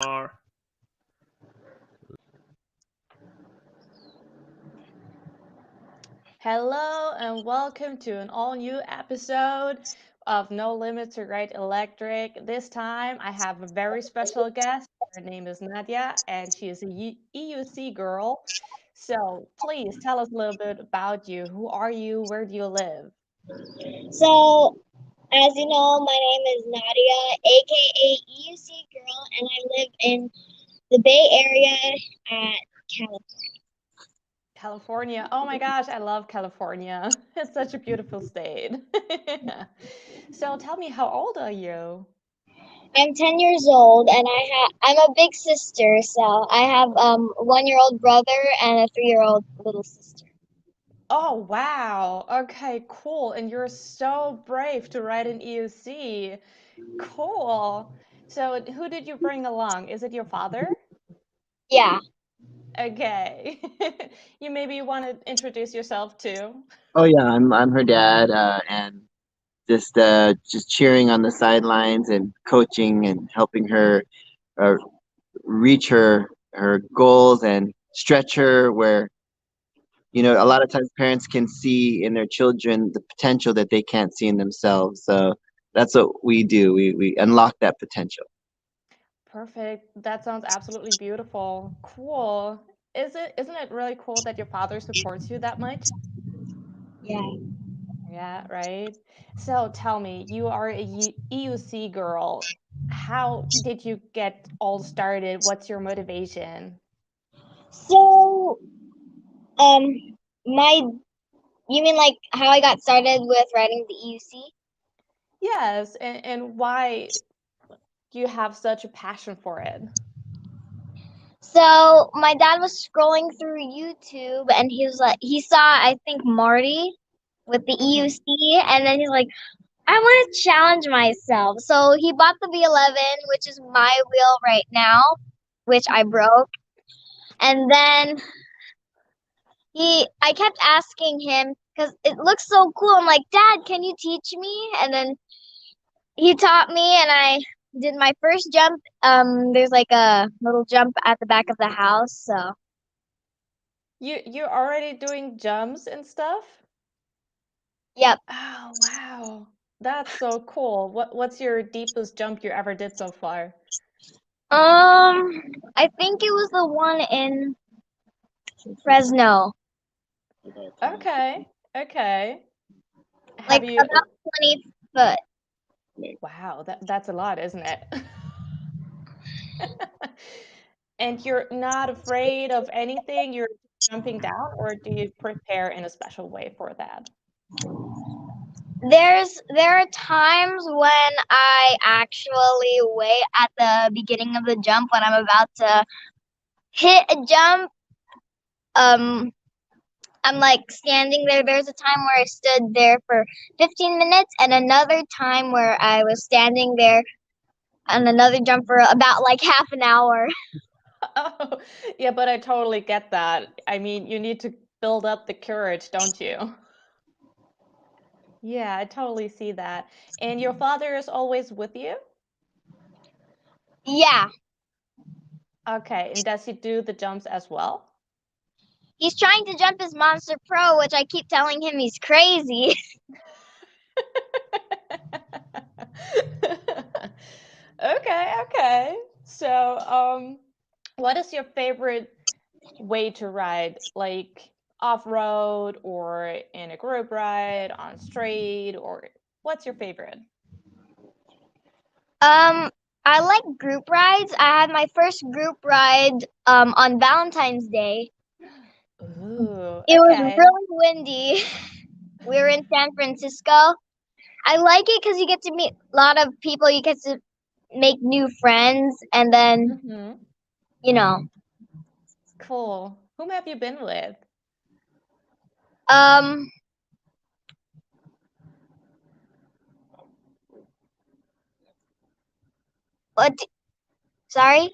Are. Hello and welcome to an all-new episode of No Limit to Ride Electric. This time I have a very special guest. Her name is Nadia and she is a EUC girl. So please tell us a little bit about you. Who are you? Where do you live? So, as you know, my name is Nadia, aka EUC Girl, and I live in the Bay Area at California. California. Oh my gosh, I love California. It's such a beautiful state. So tell me, how old are you? I'm 10 years old, and I'm a big sister, so I have a 1-year-old brother and a 3-year-old little sister. Oh, wow. Okay, cool. And you're so brave to ride an EUC. Cool. So, who did you bring along? Is it your father? Yeah. Okay. You maybe want to introduce yourself too? Oh yeah, I'm her dad, and just cheering on the sidelines and coaching and helping her uh, reach her goals and stretch her where a lot of times parents can see in their children the potential that they can't see in themselves. So that's what we do. We unlock that potential. Perfect. That sounds absolutely beautiful. Cool. Isn't it really cool that your father supports you that much? Yeah. Yeah, right. So tell me, you are a EUC girl. How did you get all started? What's your motivation? So, um, my, you mean like how I got started with riding the EUC? Yes, and why do you have such a passion for it? So my dad was scrolling through YouTube and he saw, I think, Marty with the Hmm. EUC, and then he's like, I want to challenge myself. So he bought the V11, which is my wheel right now, which I broke. And then I kept asking him because it looks so cool. I'm like, Dad, can you teach me? And then he taught me, and I did my first jump. There's like a little jump at the back of the house. So You're already doing jumps and stuff? yep. Oh, wow. That's so cool. What's your deepest jump you ever did so far? I think it was the one in Fresno, Okay. Okay. like Have you about 20 foot. Wow, that's a lot, isn't it? And you're not afraid of anything? You're jumping down, or do you prepare in a special way for that? There are times when I actually wait at the beginning of the jump when I'm about to hit a jump. Um, I'm like standing there. There's a time where I stood there for 15 minutes, and another time where I was standing there on another jump for about like half an hour. Oh, yeah, but I totally get that. I mean, you need to build up the courage, don't you? Yeah, I totally see that. And your father is always with you? Yeah, Okay, and does he do the jumps as well? he's trying to jump his Monster Pro, which I keep telling him he's crazy. Okay, okay. So, what is your favorite way to ride? Like off-road or in a group ride, on street, or what's your favorite? I like group rides. I had my first group ride on Valentine's Day. Ooh, It was okay. really windy. We were in San Francisco. I like it because you get to meet a lot of people. You get to make new friends, and then Mm-hmm. you know, Cool. Whom have you been with? um, what? Sorry.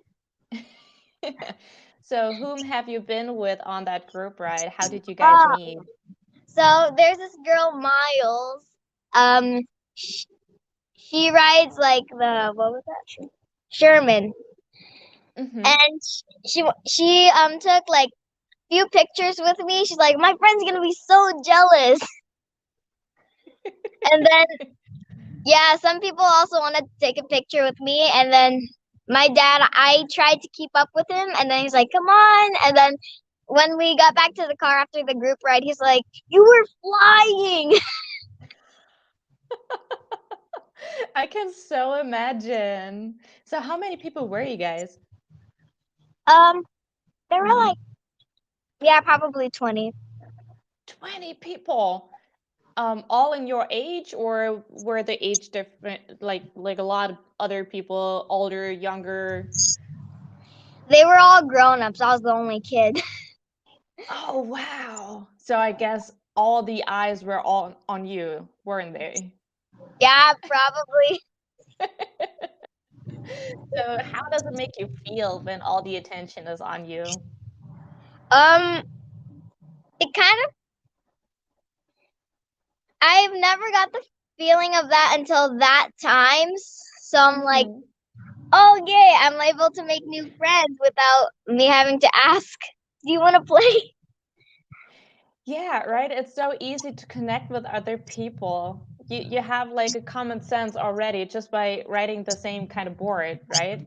So, whom have you been with on that group ride? How did you guys Uh, meet? so there's this girl, Miles. Um, she rides like the what was that? Sherman. Mm-hmm. and she took like few pictures with me. She's like, my friend's gonna be so jealous. And then yeah, some people also wanted to take a picture with me, and then my dad, I tried to keep up with him, and then he's like, come on. And then when we got back to the car after the group ride, he's like, you were flying. I can so imagine. So how many people were you guys? um there were like, yeah, probably 20. 20 people. All in your age, or were the age different? Like a lot of other people, older, younger? They were all grown-ups. I was the only kid. Oh wow. So I guess all the eyes were all on you, weren't they? Yeah, probably. So how does it make you feel when all the attention is on you? um it kind of, I've never got the feeling of that until that times. So I'm like, Hmm. oh yay, I'm able to make new friends without me having to ask, do you want to play? Yeah, right. It's so easy to connect with other people. You have like a common sense already just by writing the same kind of board, right?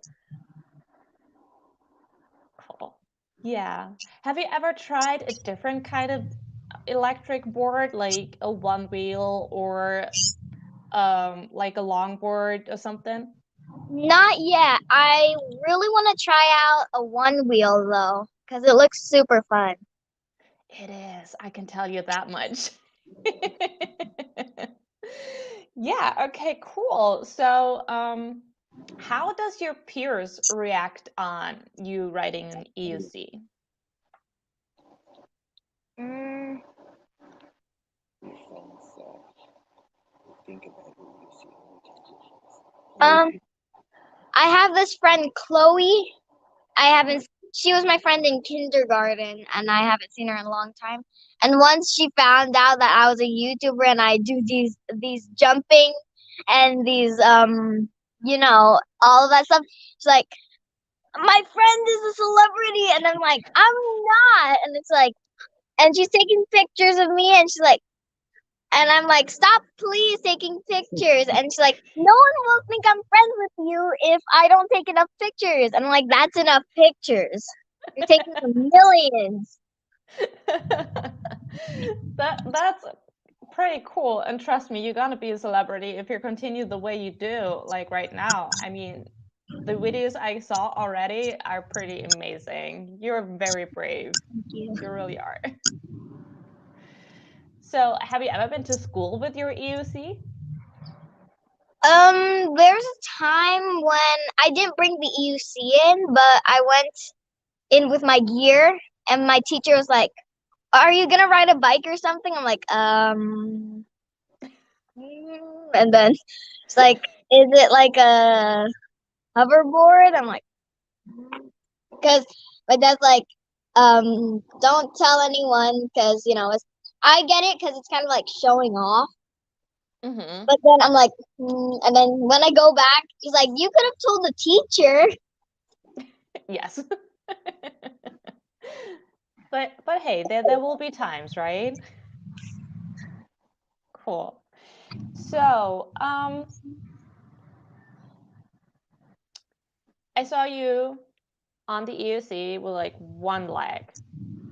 Cool. Yeah. Have you ever tried a different kind of electric board, like a one wheel or like a longboard or something? Not yet. I really want to try out a one wheel though, because it looks super fun. It is. I can tell you that much. Yeah, okay, cool. So, how does your peers react on you writing an EUC? Mm, Think about who you see all the um, time. I have this friend Chloe. I haven't. She was my friend in kindergarten, and I haven't seen her in a long time. And once she found out that I was a YouTuber and I do these jumping and these all of that stuff, she's like, my friend is a celebrity, and I'm like, I'm not. And it's like, and she's taking pictures of me, and she's like, and I'm like, stop, please, taking pictures. And she's like, no one will think I'm friends with you if I don't take enough pictures. And I'm like, that's enough pictures. You're taking millions. That's pretty cool. And trust me, you're gonna be a celebrity if you continue the way you do, like right now. I mean, the videos I saw already are pretty amazing. You're very brave. Thank you. You really are. So, have you ever been to school with your EUC? There's a time when I didn't bring the EUC in, but I went in with my gear, and my teacher was like, "Are you gonna ride a bike or something?" I'm like, and then it's like, "Is it like a hoverboard?" I'm like, because my dad's like, don't tell anyone, because it's. I get it because it's kind of like showing off. Mm-hmm. But then I'm like, and then when I go back, he's like, you could have told the teacher. Yes. But hey, there will be times, right? Cool. So, I saw you on the EOC with like one leg.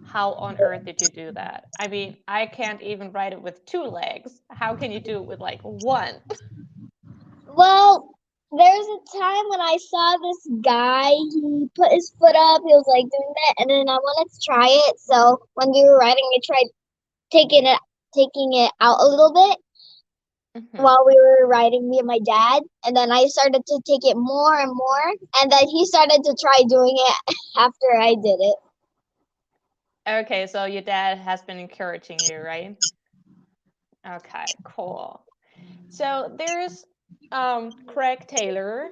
How on earth did you do that? I mean, I can't even ride it with two legs. How can you do it with like one? Well, there's a time when I saw this guy. He put his foot up. He was like doing that, and then I wanted to try it. So when we were riding, I tried taking it out a little bit Hmm. while we were riding, me and my dad. And then I started to take it more and more, and then he started to try doing it after I did it. Okay, so your dad has been encouraging you, right? Okay, cool. So there's Craig Taylor,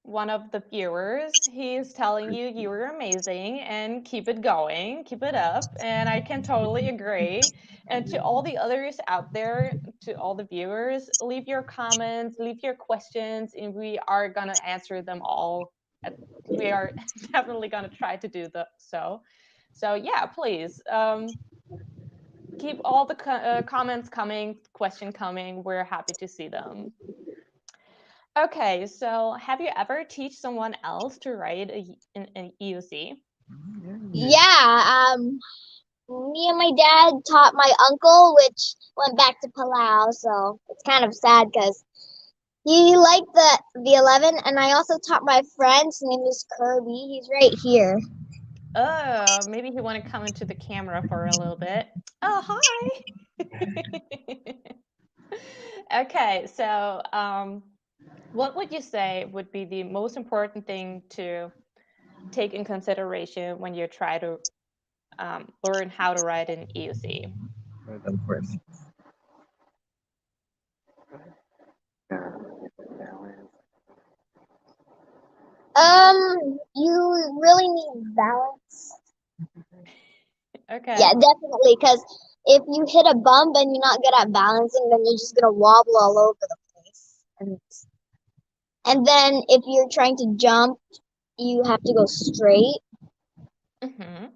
one of the viewers. He's telling you you're amazing and keep it going, keep it up. And I can totally agree. And to all the others out there, to all the viewers, leave your comments, leave your questions, and we are gonna answer them all We are definitely gonna try to do so. So yeah, please keep all the comments coming, question coming. We're happy to see them. Okay, so have you ever teach someone else to ride an EUC? Yeah, me and my dad taught my uncle, which went back to Palau, so it's kind of sad because he liked the 11, and I also taught my friend. His name is Kirby. He's right here. Oh, maybe he want to come into the camera for a little bit. Oh, hi. Okay, so what would you say would be the most important thing to take in consideration when you try to learn how to ride an EUC? Of course. You really need balance. Okay. Yeah, definitely, because if you hit a bump and you're not good at balancing, then you're just gonna wobble all over the place. And then if you're trying to jump, you have to go straight. Mm-hmm.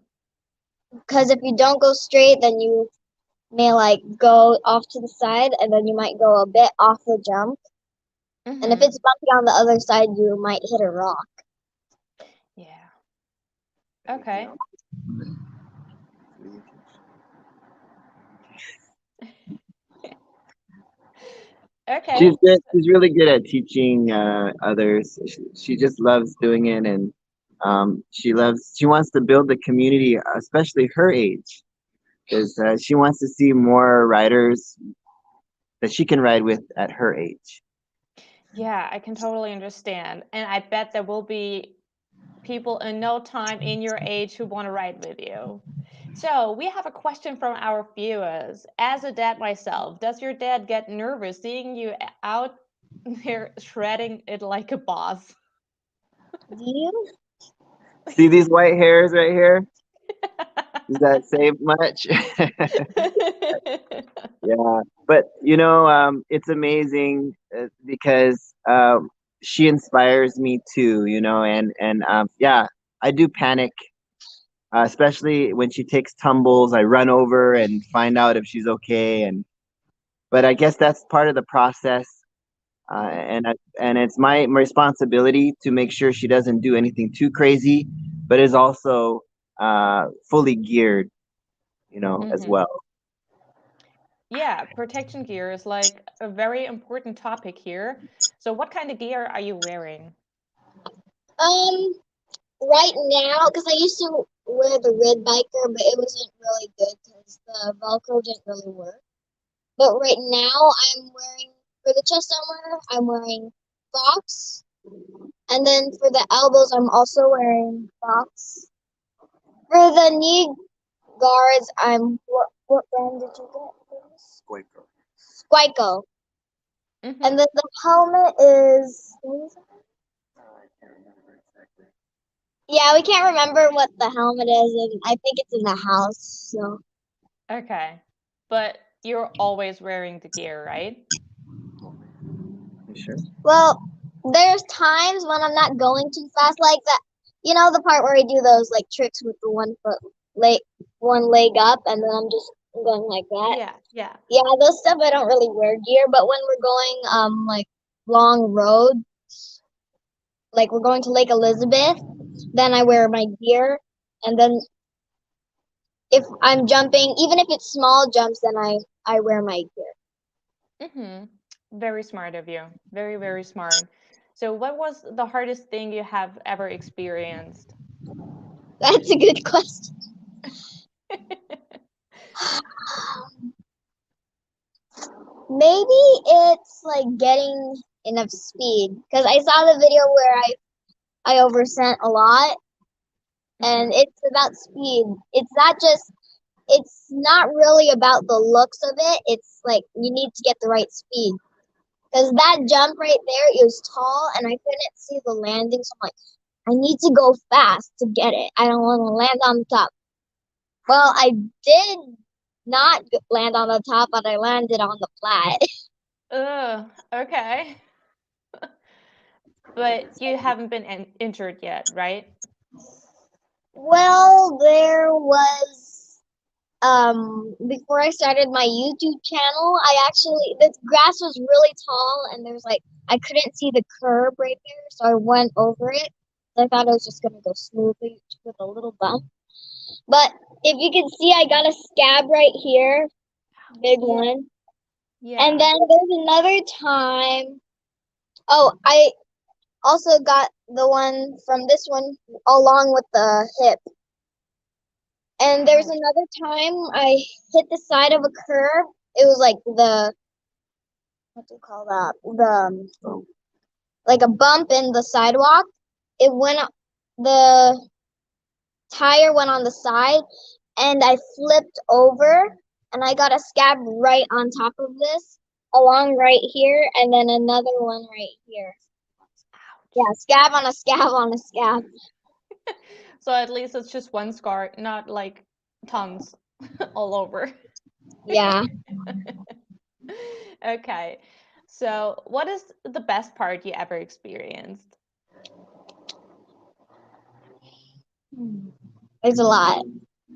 Because if you don't go straight, then you may like go off to the side, and then you might go a bit off the jump. And if Mm-hmm. it's bumpy on the other side, you might hit a rock. Yeah. Okay. She's Okay. good. She's really good at teaching others. She just loves doing it, and she loves. She wants to build the community, especially her age, because she wants to see more riders that she can ride with at her age. Yeah, I can totally understand. And I bet there will be people in no time in your age who want to ride with you. So, we have a question from our viewers. As a dad myself, does your dad get nervous seeing you out there shredding it like a boss? Do you? See these white hairs right here? Does that say much? Yeah, but it's amazing because she inspires me too. And yeah, I do panic, especially when she takes tumbles. I run over and find out if she's okay, and but I guess that's part of the process, and it's my responsibility to make sure she doesn't do anything too crazy, but is also fully geared, as Hmm. well. Yeah, protection gear is like a very important topic here. So, what kind of gear are you wearing? Um, right now, because I used to wear the red biker, but it wasn't really good because the Velcro didn't really work. But right now, I'm wearing for the chest armor, I'm wearing Fox, and then for the elbows, I'm also wearing Fox. For the knee guards, what brand did you get? Squaco. Squiko. Hmm. And then the helmet is. What is it? Yeah, we can't remember what the helmet is, and I think it's in the house. So. Okay. But you're always wearing the gear, right? You sure? Well, there's times when I'm not going too fast like that. You know the part where I do those like tricks with the one leg up, and then I'm just going like that. Yeah, yeah. Yeah, those stuff I don't really wear gear, but when we're going like long road, like we're going to Lake Elizabeth, then I wear my gear, and then if I'm jumping, even if it's small jumps, then I wear my gear. Hmm. Very smart of you. Very, very smart. So, what was the hardest thing you have ever experienced? That's a good question. Maybe it's like getting enough speed because I saw the video where I oversent a lot, and Hmm. it's about speed. It's not really about the looks of it. It's like you need to get the right speed because that jump right there, it was tall, and I couldn't see the landing. So I'm like, I need to go fast to get it. I don't want to land on top. Well, I did not land on the top, but I landed on the flat. Ugh, okay. But you haven't been injured yet, right? Well, there was before I started my YouTube channel, I actually the grass was really tall and there's like I couldn't see the curb right there, so I went over it. I thought it was just gonna go smoothly with a little bump. But if you can see, I got a scab right here, big Yeah. one. And Yeah. then there's another time. Oh, I also got the one from this one along with the hip. And there's Ouch. another time I hit the side of a curb. It was like the what do you call that? Like a bump in the sidewalk. It went the tire went on the side and I flipped over and I got a scab right on top of this, along right here, and then another one right here. Yeah, scab on a scab on a scab. So at least it's just one scar, not like tons all over. Yeah. Okay. So, what is the best part you ever experienced? There's a lot.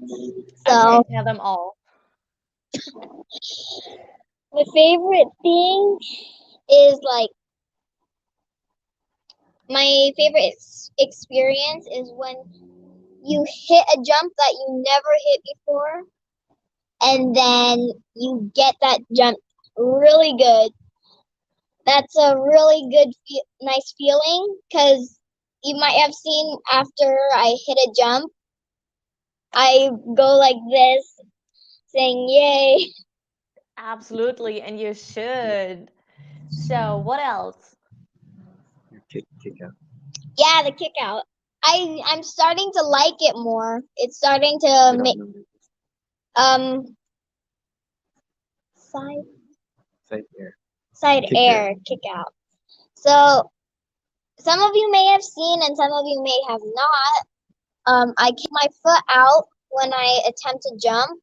Okay, So tell them all. my favorite thing is like my favorite experience is when you hit a jump that you never hit before, and then you get that jump really good. That's a really good, nice feeling because you might have seen after I hit a jump, I go like this, saying "Yay!" Absolutely, and you should. So, what else? Kick out. Yeah, the kick out. I'm starting to like it more. It's starting I to don't make know. um side Side air. side Kick air. air kick out. So some of you may have seen and some of you may have not. I kick my foot out when I attempt to jump,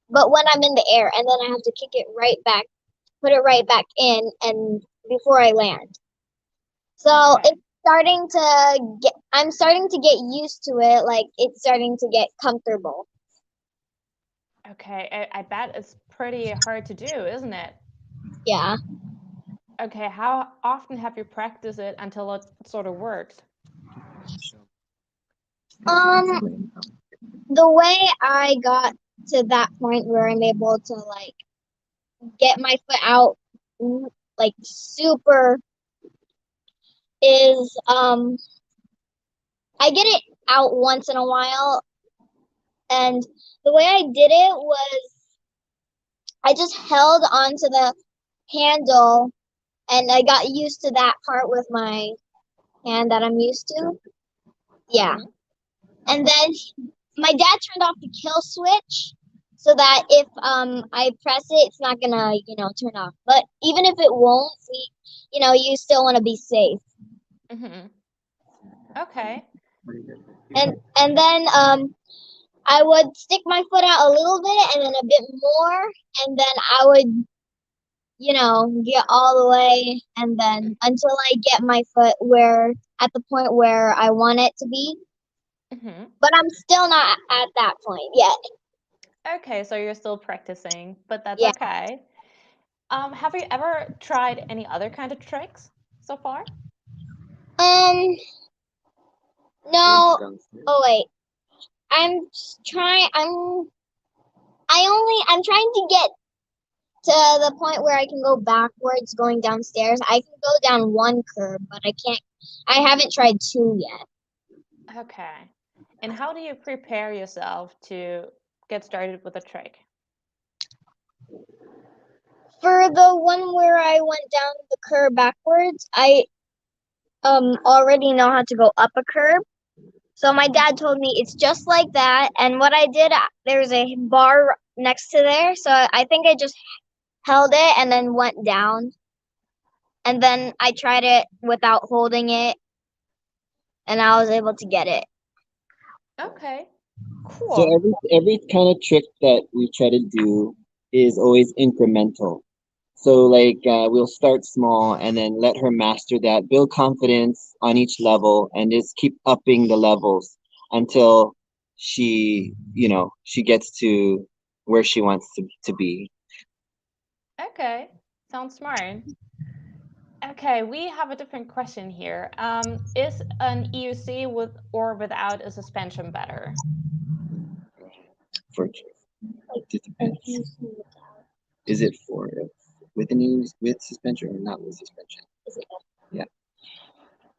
but when I'm in the air, and then I have to kick it right back, put it right back in, and before I land. So Okay. it's starting to get. I'm starting to get used to it. Like it's starting to get comfortable. Okay, I bet it's pretty hard to do, isn't it? Yeah. Okay, how often have you practiced it until it sort of works? Um, the way I got to that point where I'm able to like get my foot out like super is I get it out once in a while, and the way I did it was I just held onto the handle and I got used to that part with my hand that I'm used to. Yeah. Mm-hmm. And then my dad turned off the kill switch so that if I press it, it's not gonna, turn off. But even if it won't, you still want to be safe. Mm-hmm. Okay. And then I would stick my foot out a little bit and then a bit more, and then I would, get all the way, and then until I get my foot where at the point where I want it to be. Mm-hmm. But I'm still not at that point yet. Okay, so you're still practicing, but that's Yeah. okay. Have you ever tried any other kind of tricks so far? Um. No. Oh wait. I'm trying. I'm trying to get to the point where I can go backwards going downstairs. I can go down one curb, but I can't. I haven't tried two yet. Okay. And how do you prepare yourself to get started with a trick? For the one where I went down the curb backwards, I already know how to go up a curb. So my dad told me it's just like that. And what I did, there's a bar next to there. So I think I just held it and then went down. And then I tried it without holding it, and I was able to get it. Okay, So cool. every kind of trick that we try to do is always incremental. So like we'll start small and then let her master that, build confidence on each level, and just keep upping the levels until she gets to where she wants to be. Okay, sounds smart. Okay, we have a different question here. Is an EUC with or without a suspension better? For it depends. Is it for with any with suspension or not with suspension? Yeah.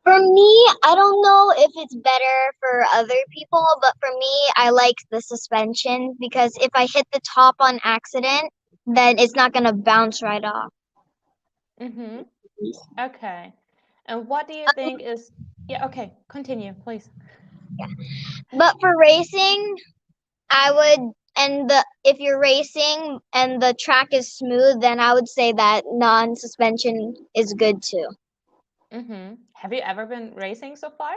For me, I don't know if it's better for other people, but for me, I like the suspension because if I hit the top on accident, then it's not gonna bounce right off. Mm-hmm. Okay. And what do you think is, yeah, okay, continue, please. But for racing, I would, and the if you're racing and the track is smooth, then I would say that non-suspension is good too. Mm-hmm. Have you ever been racing so far?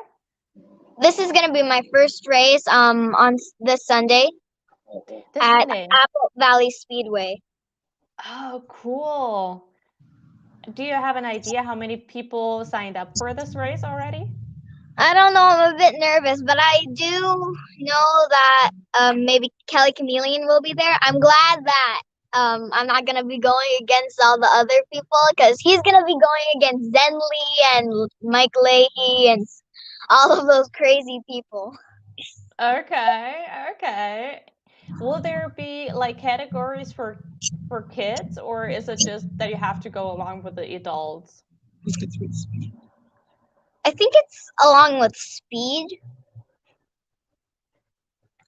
This is gonna be my first race on this Sunday This at Sunday. Apple Valley Speedway. Oh, cool. Do you have an idea how many people signed up for this race already? I don't know, I'm a bit nervous, but I do know that maybe Kelly Chameleon will be there. I'm glad that I'm not gonna be going against all the other people because he's gonna be going against Zen Lee and Mike Leahy and all of those crazy people. Okay, okay. Will there be like categories for kids, or is it just that you have to go along with the adults? I think it's along with speed,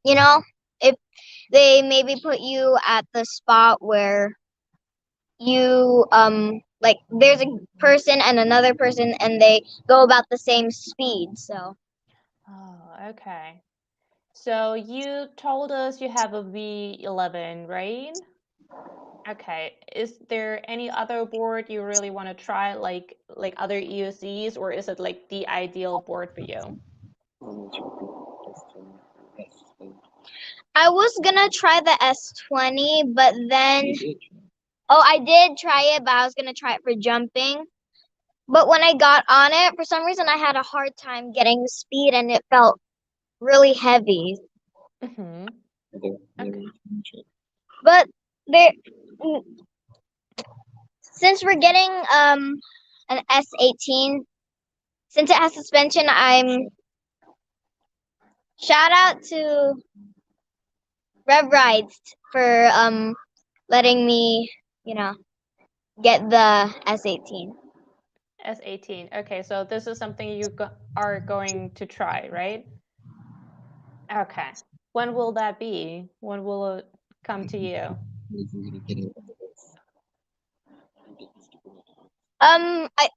you know, if they maybe put you at the spot where you like there's a person and another person and they go about the same speed. So Oh, okay. So you told us you have a V11, right? Okay. Is there any other board you really want to try, like other EOCs, or is it like the ideal board for you? I was gonna try the S20, but then I did try it, but I was gonna try it for jumping. But when I got on it, for some reason I had a hard time getting the speed and it felt really heavy. Mm-hmm. Okay. But there since we're getting an S18, since it has suspension, I'm shout out to Rev Rides for letting me, you know, get the S18. S18. Okay, so this is something you are going to try, right? Okay. When will that be? When will it come to you? I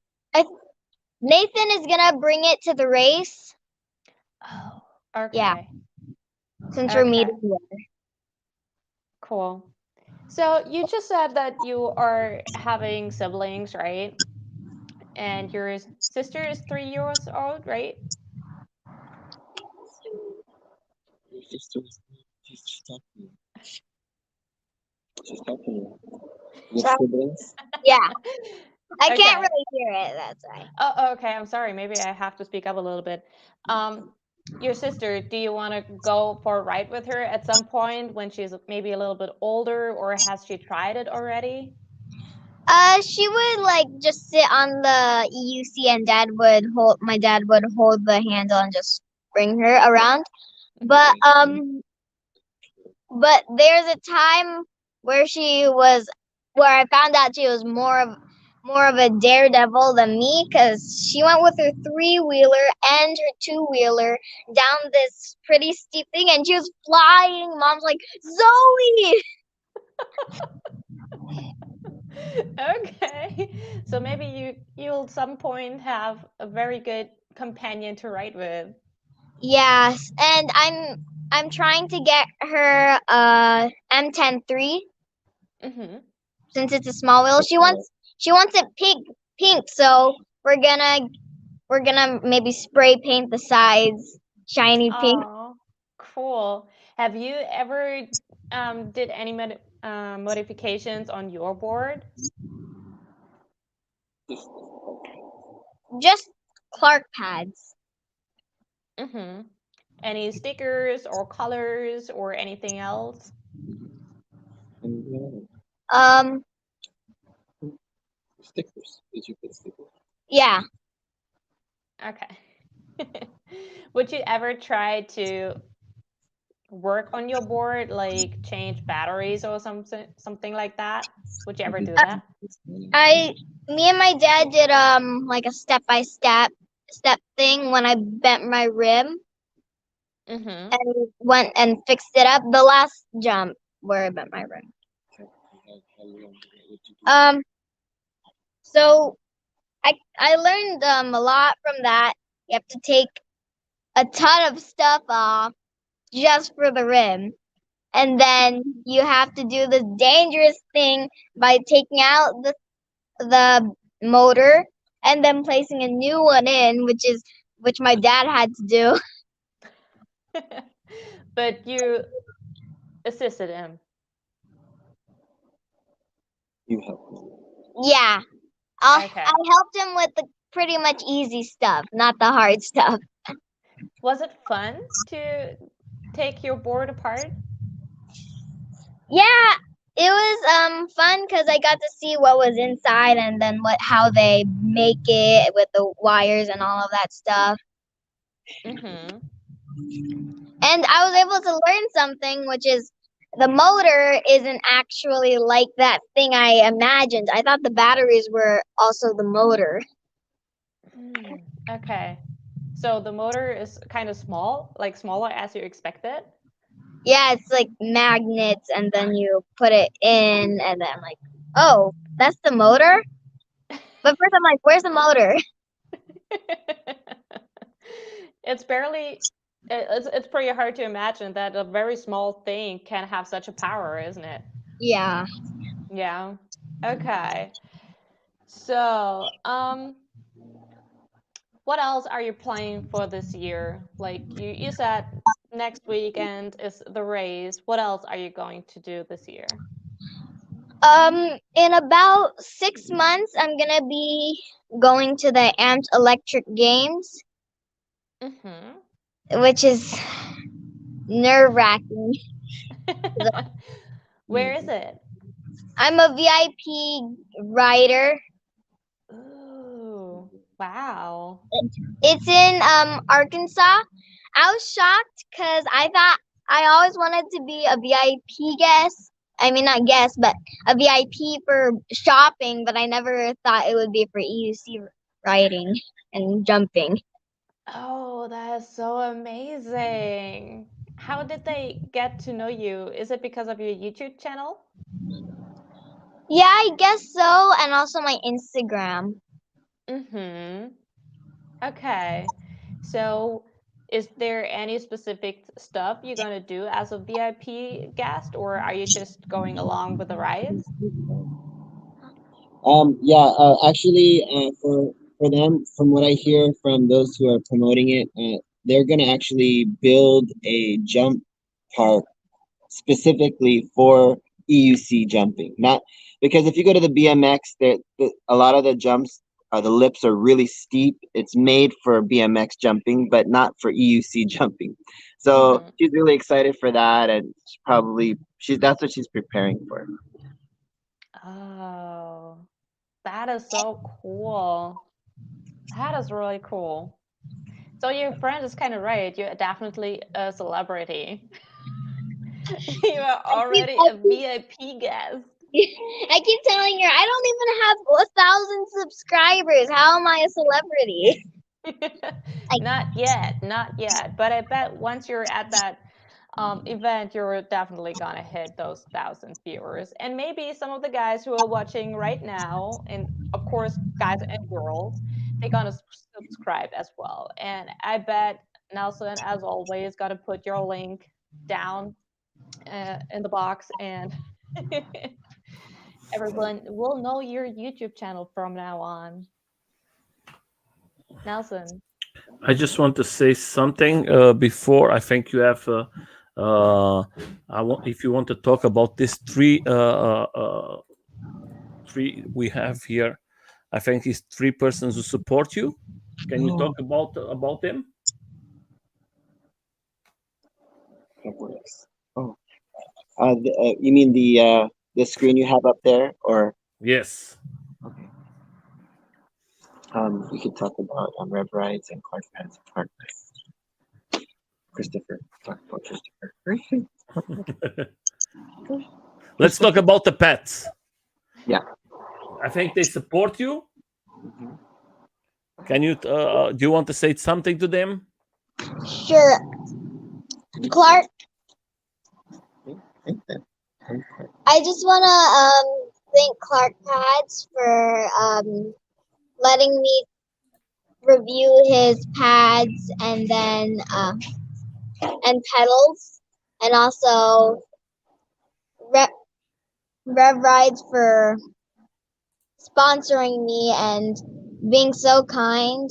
Nathan is gonna bring it to the race. Oh, Yeah, okay. since we're Okay, meeting there. cool. So you just said that you are having siblings, right? And your sister is 3 years old, right? Yeah, I can't Okay. really hear it. That's why. Oh, okay. I'm sorry. Maybe I have to speak up a little bit. Um, your sister, do you want to go for a ride with her at some point when she's maybe a little bit older, or has she tried it already? She would like just sit on the EUC, and my dad would hold the handle and just bring her around. But Hmm. but there's a time where where I found out she was more of a daredevil than me because she went with her three-wheeler and her two-wheeler down this pretty steep thing and she was flying. Mom's like, Zoe! Okay. So maybe you'll some point have a very good companion to ride with. Yes, and I'm trying to get her M10-3 Hmm. since it's a small wheel. She wants it pink, so we're gonna maybe spray paint the sides shiny pink. Oh, cool. Have you ever did any modifications on your board? Just Clark pads. Mm-hmm. Any stickers or colors or anything else? Um, Stickers. Did you put stickers? yeah. Okay. Would you ever try to work on your board, like change batteries or something like that? Would you ever do that? Me and my dad did like a step thing when I bent my rim Mm-hmm. and went and fixed it up. The last jump where I bent my rim. Um, so I learned a lot from that. You have to take a ton of stuff off just for the rim. And then you have to do this dangerous thing by taking out the motor and then placing a new one in, which my dad had to do. But you assisted him. You help me. Yeah, Okay. I helped him with the pretty much easy stuff, not the hard stuff. Was it fun to take your board apart? Yeah, it was fun because I got to see what was inside and then how they make it with the wires and all of that stuff. Mm-hmm. And I was able to learn something, which is the motor isn't actually like that thing I imagined. I thought the batteries were also the motor. Okay. So the motor is kind of small, like smaller as you expected. Yeah, it's like magnets, and then you put it in, and then I'm like, oh, that's the motor? But first I'm like, where's the motor? It's barely it's pretty hard to imagine that a very small thing can have such a power, isn't it? Yeah. Yeah. Okay. So, what else are you planning for this year? Like you said next weekend is the race. What else are you going to do this year? In about 6 months, I'm gonna be going to the Amped Electric Games, Mm-hmm. which is nerve wracking. Where is it? I'm a VIP rider. Ooh, wow. It's in Arkansas. I was shocked because I thought I always wanted to be a VIP guest. I mean, not guest, but a VIP for shopping. But I never thought it would be for EUC riding and jumping. Oh, that is so amazing. How did they get to know you? Is it because of your YouTube channel? Yeah, I guess so, and also my Instagram. Mm-hmm. Okay. So, is there any specific stuff you're gonna do as a VIP guest, or are you just going along with the rides? Yeah, actually, for them, from what I hear from those who are promoting it, they're gonna actually build a jump park specifically for EUC jumping. Not because if you go to the BMX, a lot of the jumps, the lips are really steep. It's made for BMX jumping, but not for EUC jumping. So Mm-hmm. she's really excited for that, and she's that's what she's preparing for. Oh, that is so cool. That is really cool. So your friend is kind of right. You're definitely a celebrity. You are I keep, already I a VIP guest. keep, I keep telling her I don't even have 1,000 subscribers. How am I a celebrity? Like, Not yet, not yet. But I bet once you're at that event, you're definitely gonna hit those 1,000 viewers. And maybe some of the guys who are watching right now, and of course, guys and girls, they're gonna subscribe as well. And I bet Nelson, as always, gotta put your link down in the box, and everyone will know your YouTube channel from now on. Nelson. I just want to say something before. I think you have. Uh, I want if you want to talk about this three we have here. I think it's three persons who support you. Can you talk about them? Oh, you mean the screen you have up there, or Yes. okay? We could talk about Rev Rides and Clark Fans partners. Christopher, talk about Christopher. Let's talk about the pets. Yeah. I think they support you. Mhm. Can you? Do you want to say something to them? Sure. Clark, I just wanna thank Clark Pads for letting me review his pads and then and pedals, and also Rev Rides for sponsoring me and being so kind.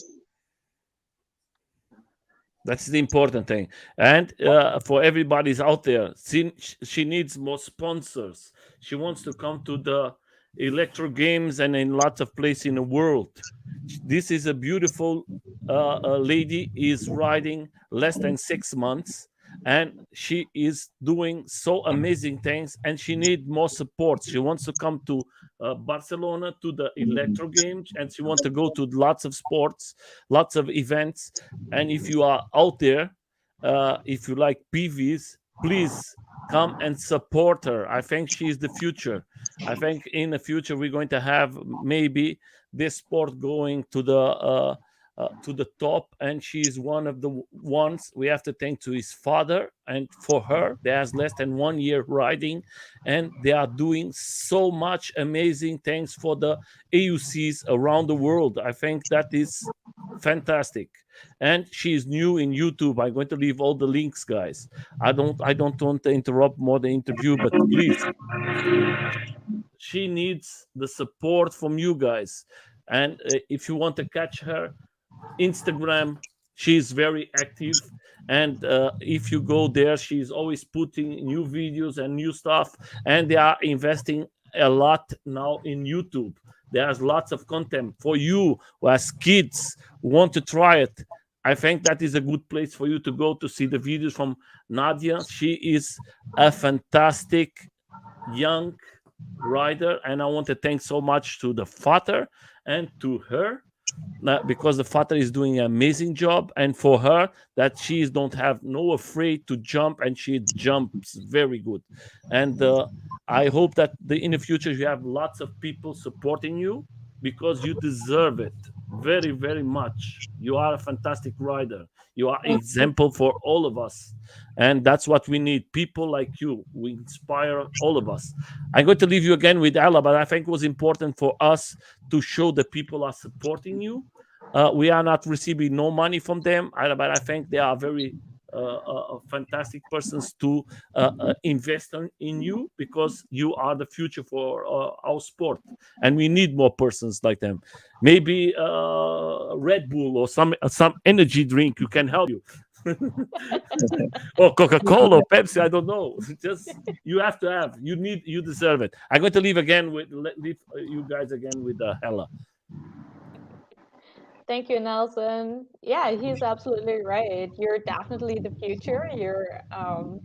That's the important thing. And for everybody's out there, she needs more sponsors. She wants to come to the electro games and in lots of places in the world. This is a beautiful lady is riding less than 6 months, and she is doing so amazing things, and she need more support. She wants to come to Barcelona to the electro games, and she wants to go to lots of sports, lots of events. And if you are out there, if you like PVs, please come and support her. I think she is the future. I think in the future we're going to have maybe this sport going to the top, and she's one of the ones we have to thank to his father and for her. There's less than 1 year riding, and they are doing so much amazing things for the AUCs around the world. I think that is fantastic. And she's new in YouTube. I'm going to leave all the links, guys. I don't want to interrupt more the interview, but please, she needs the support from you guys. And if you want to catch her, Instagram, she's very active. And if you go there, she's always putting new videos and new stuff. And they are investing a lot now in YouTube. There's lots of content for you who as kids who want to try it. I think that is a good place for you to go to see the videos from Nadia. She is a fantastic young rider, and I want to thank so much to the father and to her, because the father is doing an amazing job, and for her that she don't have no afraid to jump, and she jumps very good. And I hope that in the future you have lots of people supporting you, because you deserve it very very much. You are a fantastic rider. You are example for all of us, and that's what we need, people like you. We inspire all of us. I'm going to leave you again with Ella, but I think it was important for us to show that people are supporting you. We are not receiving no money from them, but I think they are very fantastic persons to invest in you, because you are the future for our sport, and we need more persons like them. Maybe Red Bull or some energy drink you can help you. Or Coca-Cola or Pepsi, I don't know. Just you have to have. You deserve it. I'm going to leave again with leave you guys again with Hella. Thank you, Nelson. Yeah, he's absolutely right. You're definitely the future. You're an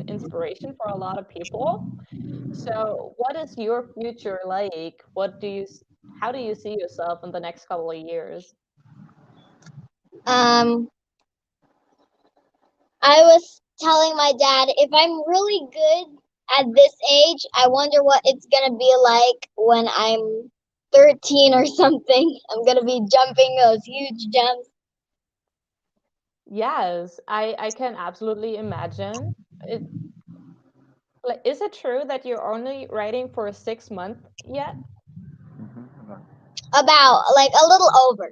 inspiration for a lot of people. So, what is your future like? How do you see yourself in the next couple of years? Um, I was telling my dad, if I'm really good at this age, I wonder what it's gonna be like when I'm 13 or something. I'm gonna be jumping those huge jumps. Yes, I can absolutely imagine. It, like, is it true that you're only writing for 6 months yet? About like a little over.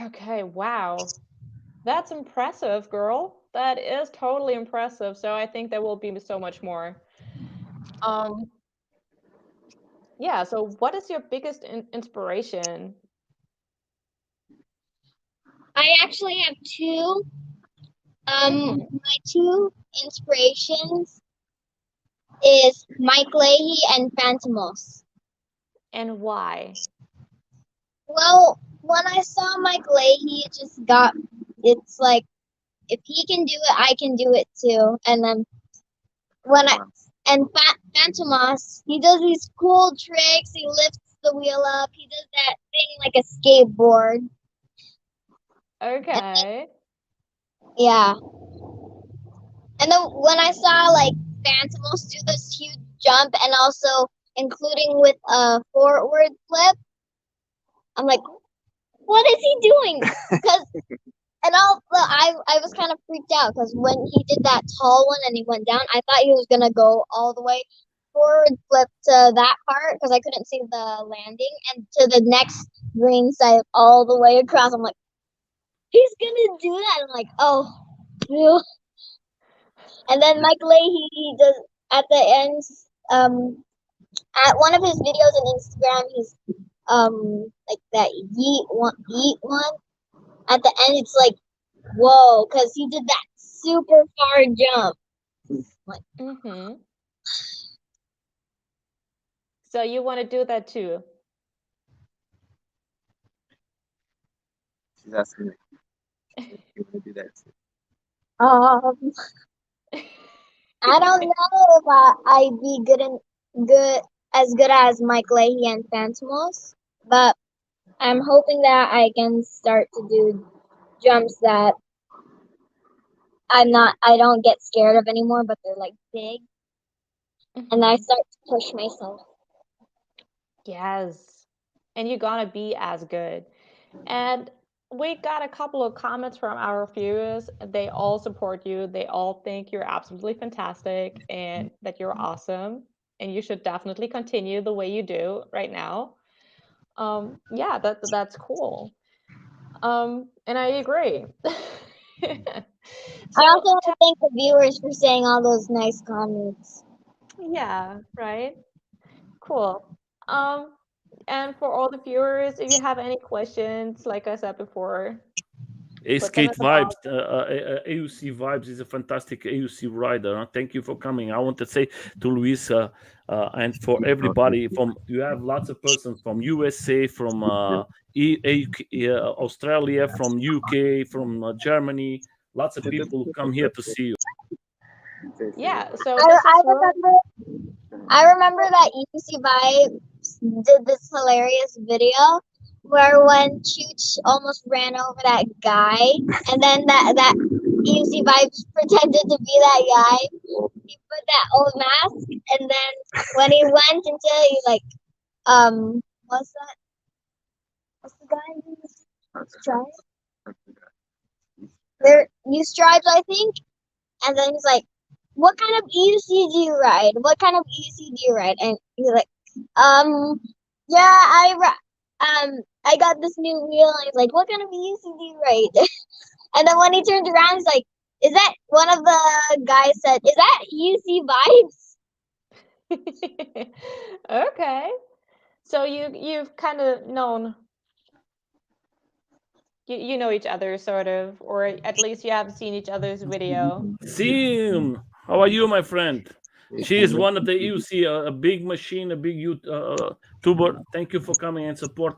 Okay, wow. That's impressive, girl. That is totally impressive. So I think there will be so much more. Um, yeah, so what is your biggest inspiration? I actually have two. Mhm. My two inspirations is Mike Leahy and Phantomos. And why? Well, when I saw Mike Leahy, it just got. It's like if he can do it, I can do it too. And then when I and Phantomos, he does these cool tricks. He lifts the wheel up. He does that thing like a skateboard. And Okay. yeah. And then when I saw like Phantomos do this huge jump and also including with a forward flip, I'm like, what is he doing? Because and also I was kind of freaked out because when he did that tall one and he went down, I thought he was gonna go all the way forward flip to that part because I couldn't see the landing and to the next green side all the way across. I'm like, he's gonna do that. I'm like, oh, ew. And then Mike Leahy he does at the end. At one of his videos on Instagram, he's like that yeet one. At the end, it's like whoa, because he did that super far jump. Like, Mm-hmm. So you want to do that too? She's asking me if you want to do that. um, I don't know if I'd be good as good as Mike Leahy and Phantomos, but I'm hoping that I can start to do jumps that I don't get scared of anymore, but they're like big, and I Mhm. start to push myself. Yes. And you're gonna be as good. And we got a couple of comments from our viewers. They all support you. They all think you're absolutely fantastic and that you're awesome. And you should definitely continue the way you do right now. Yeah, that's cool. And I agree. I So, also want to thank the viewers for saying all those nice comments. yeah, right. Cool. Um, and for all the viewers, if you have any questions, like I said before, put them in Skate the Vibes, box. AUC Vibes is a fantastic AUC rider. Thank you for coming. I want to say to Luis and for everybody from you have lots of persons from USA, from Australia, from UK, from Germany. Lots of people come here to see you. Yeah, so I, this I is really remember I remember that UC Vibes did this hilarious video where when Chooch almost ran over that guy, and then that UC Vibes pretended to be that guy. He put that old mask, and then when he went into he like what's that? What's the guy name? Stripes? There, you stripes, I think. And then he's like, "What kind of EUC do you ride? What kind of EUC do you ride?" And he's like, yeah, I got this new wheel." And he's like, "What kind of EUC do you ride?" And then when he turned around, he's like, "Is that one of the guys said? Is that EUC Vibes?" okay. So you've kind of known you know each other sort of, or at least you have seen each other's video. Sim, how are you, my friend? She is one of the UC, a big machine, a big tuber. Thank you for coming and support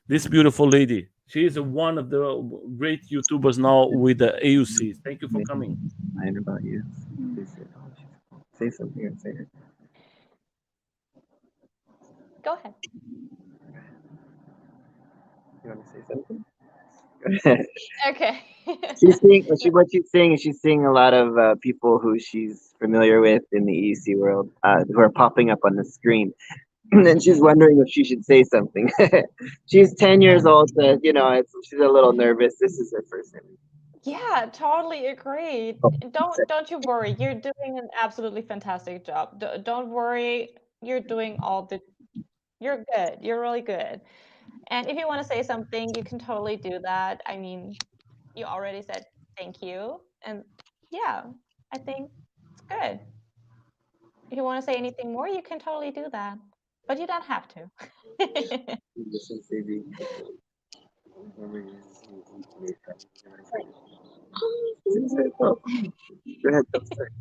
this beautiful lady. She is one of the great YouTubers now with the AUC. Thank you for coming. Lying about you. Say something and say it. Go ahead. You want to say something? Okay. She's seeing what she's saying is she's seeing a lot of people who she's familiar with in the EC world who are popping up on the screen, and she's wondering if she should say something. She's 10 years old, so she's a little nervous. This is her first time. Yeah, totally agree. Oh, Don't you worry. You're doing an absolutely fantastic job. Don't worry. You're doing all the you're good. You're really good. And if you want to say something, you can totally do that. I mean, you already said thank you. And yeah, I think it's good. If you want to say anything more, you can totally do that. But you don't have to. listen, Phoebe. Oh, go ahead. Start.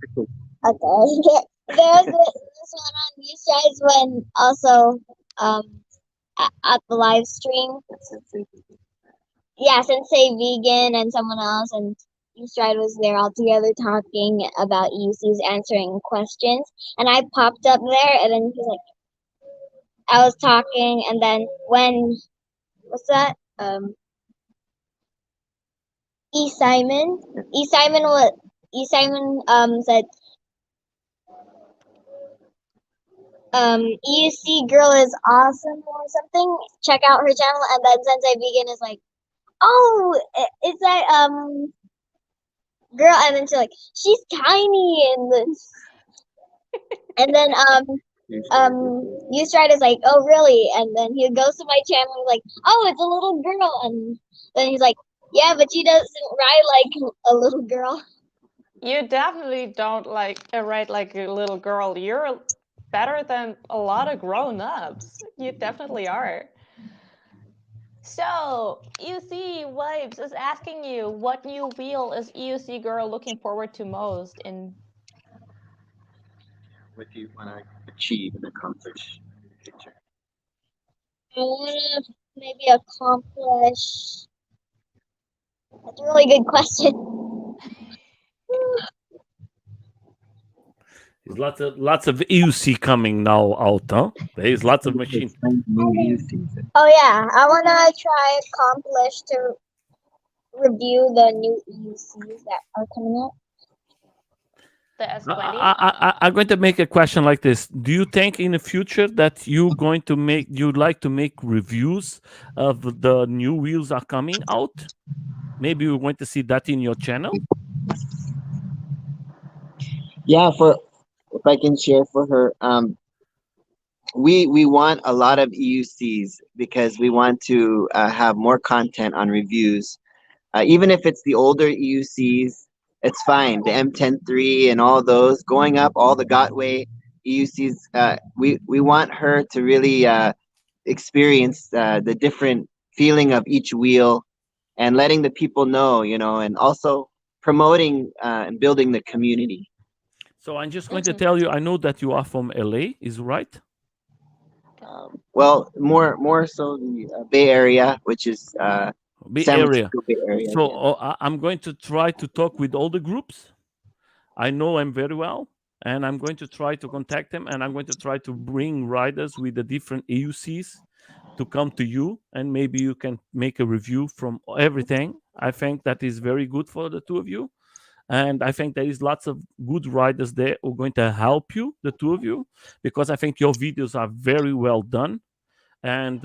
Okay. There's this one on you guys when also um at the live stream. Yeah, Sensei Vegan and someone else, and Stride was there all together talking about EUCs, answering questions. And I popped up there, and then he was like, I was talking, and then when what's that? E Simon was said EUC girl is awesome or something. Check out her channel, and then Sensei Vegan is like, oh, is that girl? And then she's like, she's tiny, and then Stride is like, oh really? And then he goes to my channel and he's like, oh, it's a little girl, and then he's like, yeah, but she doesn't ride like a little girl. You definitely don't write like a little girl. You're better than a lot of grown-ups. You definitely are. So, EUC Vibes is asking you, what new wheel is EUC girl looking forward to most in? What do you want to achieve and accomplish in the future? I want to maybe accomplish. That's a really good question. There's lots of EUC coming now out, huh? There is lots of machines. Oh yeah, I want to try accomplish to review the new EUCs that are coming out. The S20? I'm going to make a question like this. Do you think in the future that you'd like to make reviews of the new wheels are coming out? Maybe we're going to see that in your channel. Yeah, if I can share for her, we want a lot of EUCs because we want to have more content on reviews. Even if it's the older EUCs, it's fine. The M10-3 and all those going up, all the Gotway EUCs. We want her to really experience the different feeling of each wheel, and letting the people know, and also promoting and building the community. So I'm just going to tell you, I know that you are from LA, is right? Well, more so the Bay Area, which is Bay San Area. Francisco Bay Area. So I'm going to try to talk with all the groups. I know them very well, and I'm going to try to contact them, and I'm going to try to bring riders with the different EUCs to come to you, and maybe you can make a review from everything. I think that is very good for the two of you. And I think there is lots of good riders there who are going to help you, the two of you, because I think your videos are very well done. And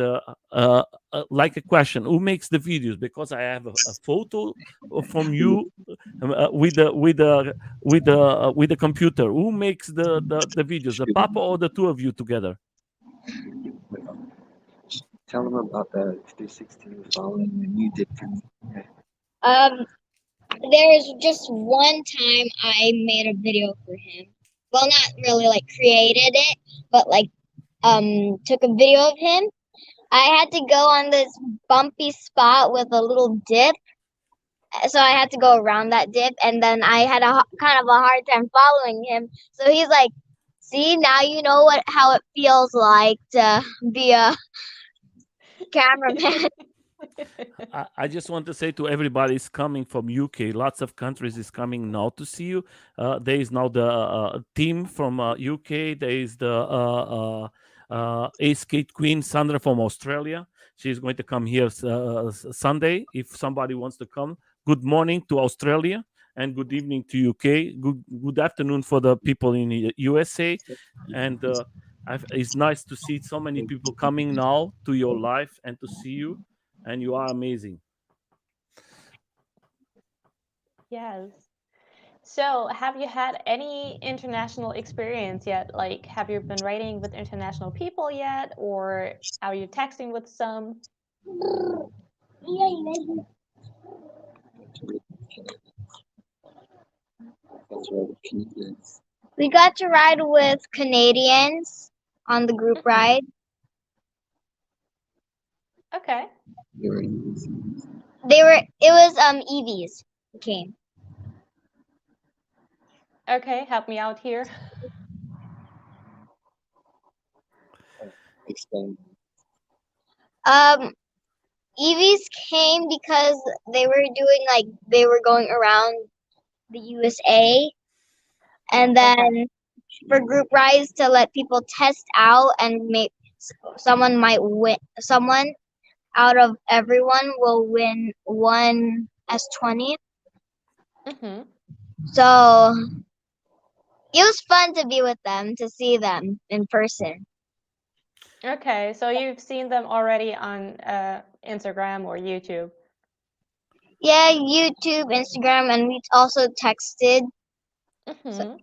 like a question, who makes the videos? Because I have a photo from you with the computer. Who makes the videos? The papa or the two of you together? Tell them about the 360 following and you did for me. There's just one time I made a video for him. Well, not really like created it, but like took a video of him. I had to go on this bumpy spot with a little dip, so I had to go around that dip, and then I had kind of a hard time following him. So he's like, "See, now you know how it feels like to be a cameraman." I just want to say to everybody is coming from UK. Lots of countries is coming now to see you. There is now the team from UK. There is the Ace Skate Queen Sandra from Australia. She's going to come here Sunday. If somebody wants to come, good morning to Australia and good evening to UK. Good afternoon for the people in the USA. And it's nice to see so many people coming now to your life and to see you. And you are amazing. Yes. So, have you had any international experience yet? Like, have you been writing with international people yet? Or are you texting with some? We got to ride with Canadians on the group ride. Okay. It was EVs who came. Okay, help me out here. Explain. Um, EVs came because they were going around the USA, and Okay. then for group rides to let people test out and make someone might win. Someone out of everyone will win one S20. Mm-hmm. So it was fun to be with them, to see them in person. Okay, so you've seen them already on Instagram or YouTube. Yeah, YouTube, Instagram, and we also texted. So, Mm-hmm.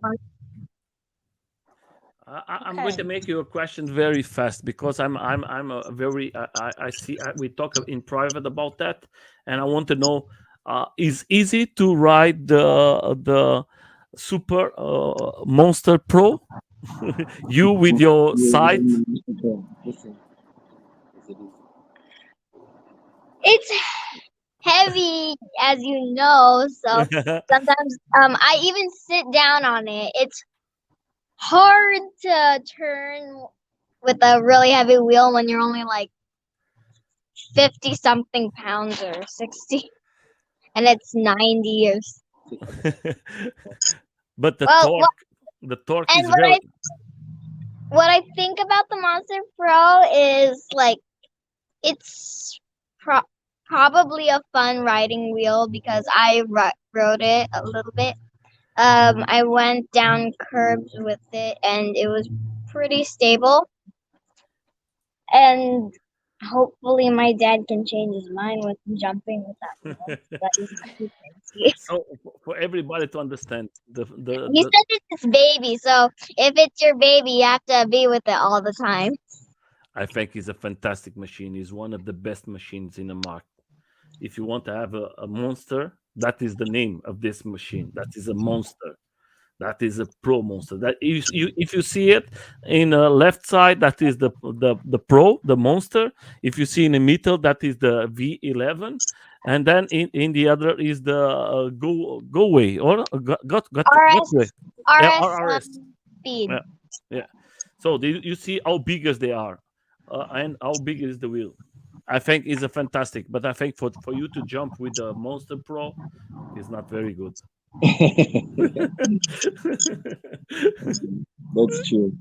I'm going Okay. to make you a question very fast because I'm a very I see we talk in private about that, and I want to know is easy to ride the Super Monster Pro? You with your side. Listen, is it it's heavy, as you know. So sometimes I even sit down on it. It's hard to turn with a really heavy wheel when you're only like 50 something pounds or 60, and it's 90 or But well, the torque and is very. what I think about the Monster Pro is like it's probably a fun riding wheel because I rode it a little bit. I went down curbs with it and it was pretty stable. And hopefully my dad can change his mind with jumping with that wheel. That is too fancy. So for everybody to understand He said it's his baby, so if it's your baby, you have to be with it all the time. I think it's a fantastic machine. It's one of the best machines in the market. If you want to have a monster, that is the name of this machine. That is a monster. That is a pro monster. That if you see it in the left side, that is the pro, the monster. If you see in the middle, that is the V11, and then in the other is the go away or got way. RS Yeah, RS RRS. speed. Yeah, yeah. So you see how big as they are, and how big is the wheel. I think is a fantastic, but I think for you to jump with the Monster Pro is not very good. That's true.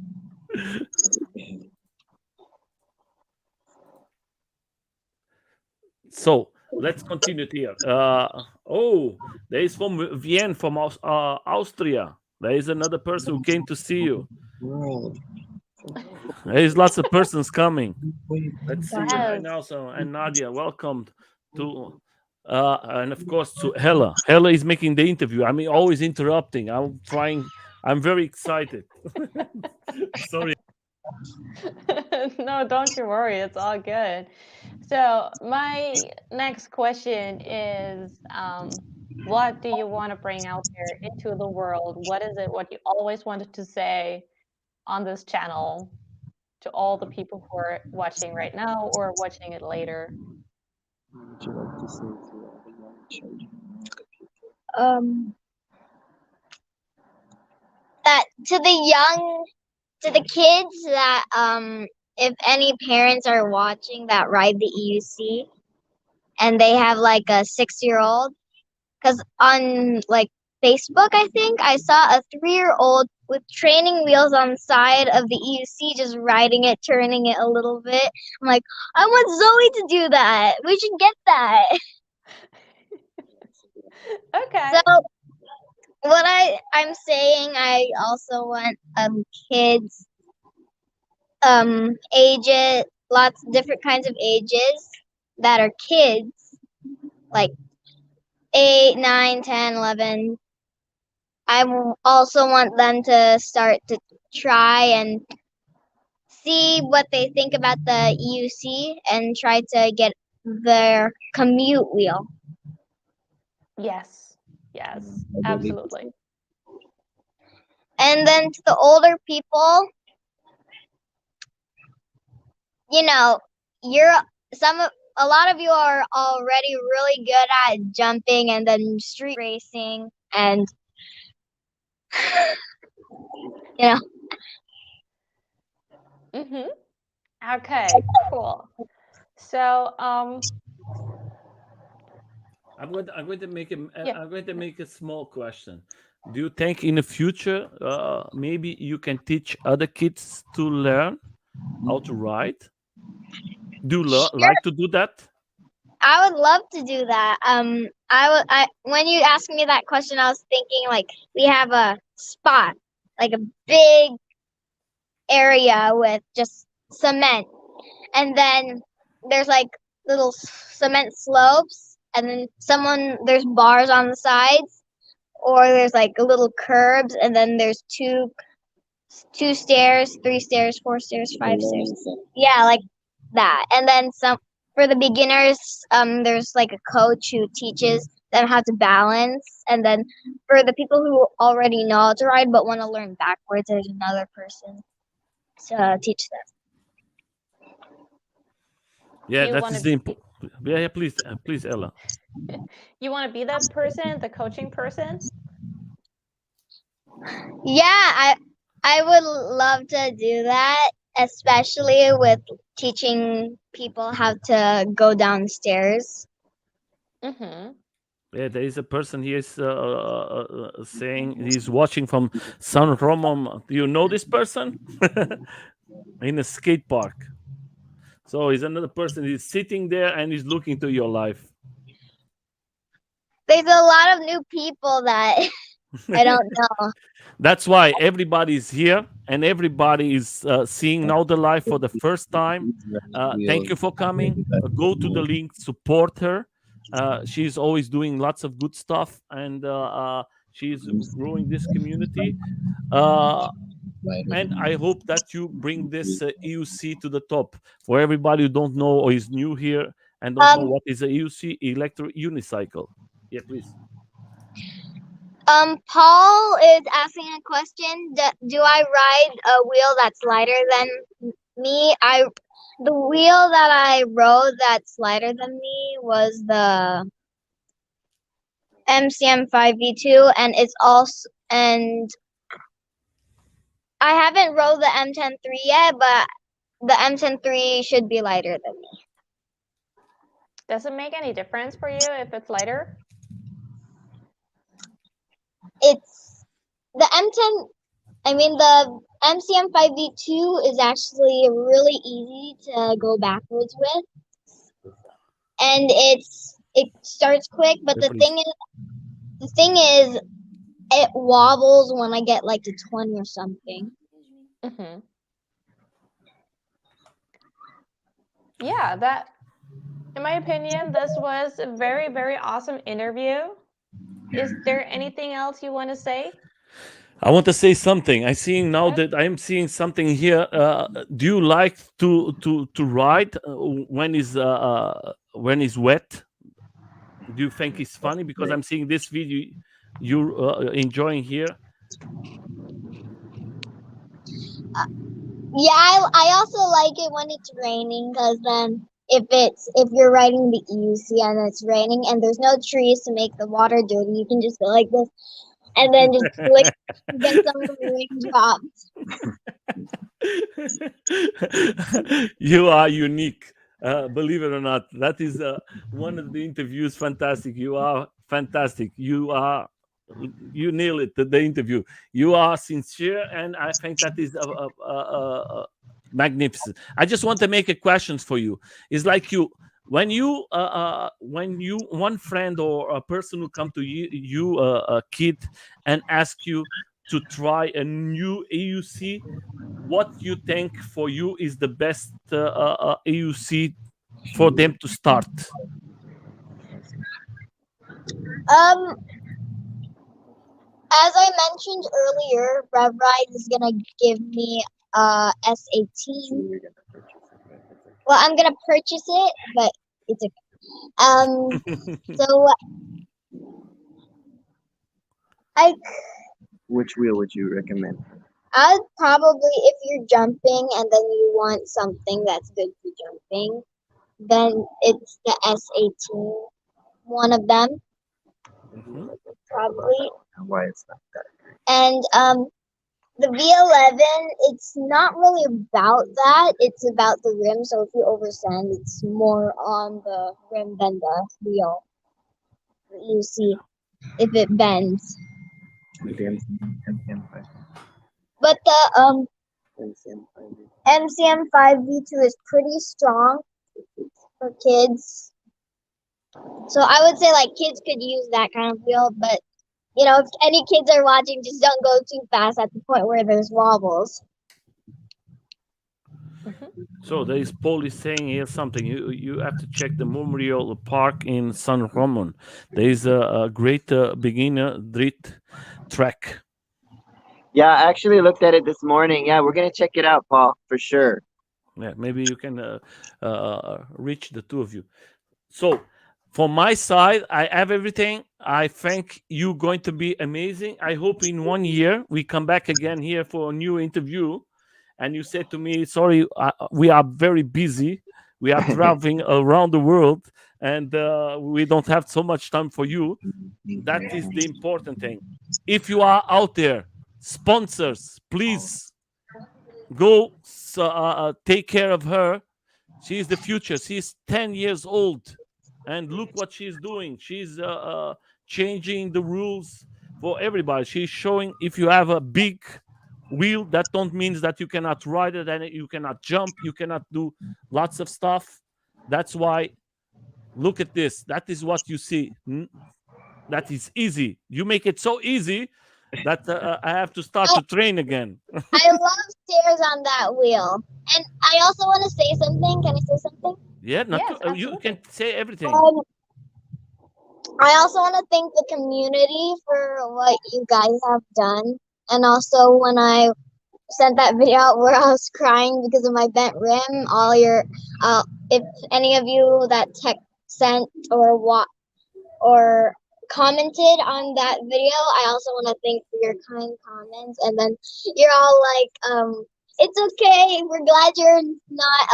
So let's continue here. Oh, there is from Vienna, from Austria. There is another person who came to see you. World. There is lots of persons coming. Wait, Let's see you right Yes. now. So and Nadia, welcome to and of course to Hella. Hella is making the interview. I mean, always interrupting. I'm trying. I'm very excited. Sorry. No, don't you worry. It's all good. So my next question is, what do you want to bring out there into the world? What is it what you always wanted to say on this channel to all the people who are watching right now or watching it later? what would you like to say to all the young children? Um, that to the kids that if any parents are watching that ride the EUC and they have like a 6-year-old, because on like Facebook, I think I saw a 3-year-old with training wheels on the side of the EUC, just riding it, turning it a little bit. I'm like, I want Zoe to do that. We should get that. Okay. So what I'm saying, I also want kids ages, lots of different kinds of ages that are kids, like 8, 9, 10, 11. I also want them to start to try and see what they think about the EUC and try to get their commute wheel. Yes. Yes. I believe Absolutely. And then to the older people, you know, you're some a lot of you are already really good at jumping and then street racing and you know. Mm-hmm. Okay, cool. So, I'm going to make yeah. I'm going to make a small question. Do you think in the future maybe you can teach other kids to learn how to ride? Do you Sure, like to do that? I would love to do that. I when you asked me that question, I was thinking like we have a spot, like a big area with just cement, and then there's like little cement slopes, and then there's bars on the sides, or there's like little curbs, and then there's two stairs, three stairs, four stairs, five stairs. Yeah, like that. And then some for the beginners, there's like a coach who teaches them how to balance. And then for the people who already know how to ride but want to learn backwards, there's another person to teach Yeah, You that want is to the important. Yeah, yeah, please, please, Ella. you want to be that person, the coaching person? them. Yeah, I would love to do that, especially with teaching people how to go downstairs. Mm-hmm. Yeah, there is a person here is saying he's watching from San Romo. Do you know this person? In a skate park. So he's another person. He's sitting there and he's looking to your life. There's a lot of new people that I don't know. That's why everybody is here and everybody is seeing now the live for the first time. Thank you for coming. Go to the link, support her. She's always doing lots of good stuff and she's growing this community. Uh, and I hope that you bring this EUC to the top for everybody who don't know or is new here and don't know Um, what is a EUC electric unicycle. Yeah, please. Paul is asking a question. Do I ride a wheel that's lighter than me? The wheel that I rode that's lighter than me was the MCM 5V2, and it's also and I haven't rode the M103 yet, but the M103 should be lighter than me. Does it make any difference for you if it's lighter? It's the M10. I mean, the MCM 5V2 is actually really easy to go backwards with, and it starts quick. But Yeah, please. the thing is, it wobbles when I get like to 20 or something. Mm-hmm. Yeah, that, in my opinion, this was a very, very awesome interview. Is there anything else you want to say? I want to say something. I seeing now that I am seeing something here. Do you like to ride when it's wet? Do you think it's funny because I'm seeing this video you enjoying here? Yeah, I also like it when it's raining, because then if you're riding the EUC and it's raining and there's no trees to make the water dirty, you can just go like this and then just flick get some of the raindrops. You are unique. Believe it or not, that is one of the interviews. Fantastic. You are fantastic. You nail it. The interview. You are sincere, and I think that is magnificent. I just want to make a question for you. It's like when you one friend or a person who come to you a kid and ask you to try a new AUC, what you think for you is the best AUC for them to start? Um, as I mentioned earlier, RevRide is gonna give me S18. Well, I'm gonna purchase it, but it's okay. So I Which wheel would you recommend? I'd probably, if you're jumping and then you want something that's good for jumping, then it's the S18, one of them, Mhm. probably. Why it's not that? And the V11, it's not really about that. It's about the rim. So if you oversand, it's more on the rim than the wheel. You see if it bends. Okay, MCM5. But the MCM5. MCM5V2 is pretty strong for kids. So I would say like kids could use that kind of wheel, but if any kids are watching, just don't go too fast at the point where there's wobbles. So there is Paul is saying here something. You have to check the Memorial Park in San Ramon. There is a great beginner drift track. Yeah, I actually looked at it this morning. Yeah, we're gonna check it out, Paul, for sure. Yeah, maybe you can reach the two of you. So from my side, I have everything. I think you're going to be amazing. I hope in 1 year we come back again here for a new interview. And you said to me, sorry, we are very busy. We are traveling around the world and we don't have so much time for you. That is the important thing. If you are out there, sponsors, please go take care of her. She is the future. She's 10 years old. And look what she's doing. She's changing the rules for everybody. She's showing if you have a big wheel, that don't means that you cannot ride it and you cannot jump, you cannot do lots of stuff. That's why look at this. That is what you see. That is easy. You make it so easy that I have to start Oh, to train again. I love stairs on that wheel. And I also want to say something. Can I say something? Yeah, not Yes, you absolutely. can say everything. I also want to thank the community for what you guys have done. And also when I sent that video out where I was crying because of my bent rim, if any of you that sent or commented on that video, I also want to thank for your kind comments. And then you're all like, it's okay. We're glad you're not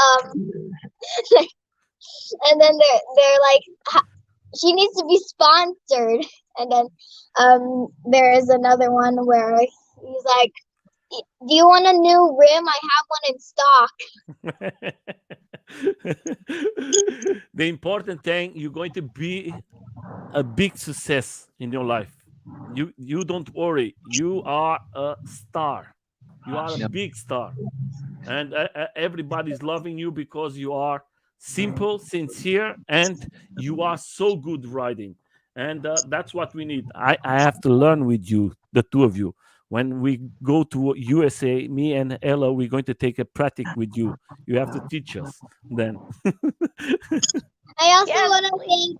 and then they're like, she needs to be sponsored. And then there is another one where he's like, do you want a new rim? I have one in stock. The important thing, you're going to be a big success in your life. You don't worry. You are a star. You are a Yep. big star, and everybody's loving you because you are simple, sincere, and you are so good riding. And that's what we need. I have to learn with you, the two of you. When we go to USA, me and Ella, we're going to take a practice with you. You have to teach us then. I also Yes, want to please.